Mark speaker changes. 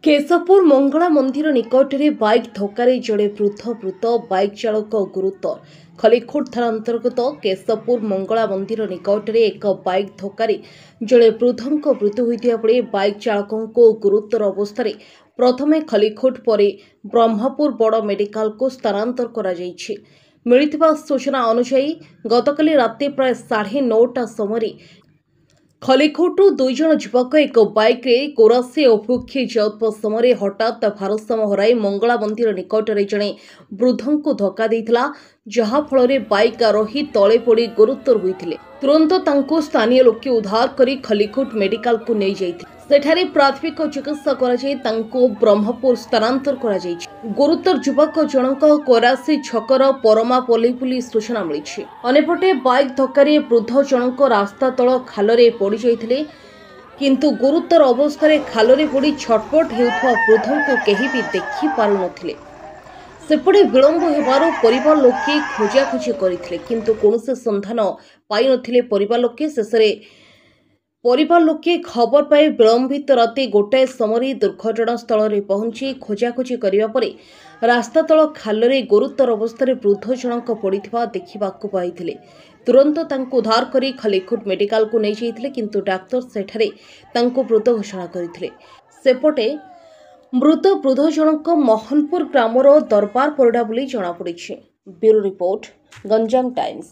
Speaker 1: केशवपुर मंगला मंदिर निकट में बाइक धक्के जड़े वृद्ध बाइक चालक गुरुतर। खलिखोट थाना अंतर्गत केशवपुर मंगला मंदिर निकट में एक बाइक धक्के जड़े वृद्ध मृत्यु होता बेले बाइक चालक गुरुतर अवस्था प्रथमे खलिखोट पर ब्रह्मपुर बड़ मेडिकल को स्थानांतर करा जायछि। मिलिथिबा सूचना अनुसार गतकाली राति प्राय 9:30 समय खलिखोटू दुई जन युवक एक बाइक रे कोरासी अभिमुखे जाउतबा समय हठात भारसाम्य हराई मंगला मंदिर निकट में जड़े वृद्ध को धक्का देइथिला, जहा फल बाइक आरोही तले पड़ी गुरुतर होइथिले। तुरंत तांको स्थानीय लोके उद्धार करी खलिखोट मेडिकल को नहीं जाइथिले। सेठारे प्राथमिक चिकित्सा कराई तांको ब्रह्मपुर स्थानांतर करा जायछि। गुरुतर युवक जनक कोरासी छकर परमापल्ली पुलिस सूचना मिली। अनेपटे बाइक धक्के वृद्ध जनक रास्ता तल खालरे पड़ जाइथिले, किंतु गुरुतर अवस्था खालरे पड़ी छटपट हेउथवा वृद्ध को केही भी देखि पारु नथिले। सेपटे विलंब हेबारु परिवार लोके खोजाखोजी करथिले, किंतु कोनोसे संधान पाइ नथिले। परिवार लोके शेषरे खबर पाई विलंबित राति 1 समय दुर्घटना स्थल में पहुंची खोजाखोजी करने पर रास्ता तल खालरे गुरुतर अवस्था वृद्ध जनक पड़िथिबा देखिबाकु पाइथिले। तुरंत तांको उद्धार करी खलिखोट मेडिकल को नहीं जाइथिले, किंतु डाक्टर सेठारे तांको मृत घोषणा करथिले। सेपटे मृत वृद्ध जनक मोहनपुर ग्रामर दरबार परिडा बोली जणापड़ी। Bureau report, Ganjam times.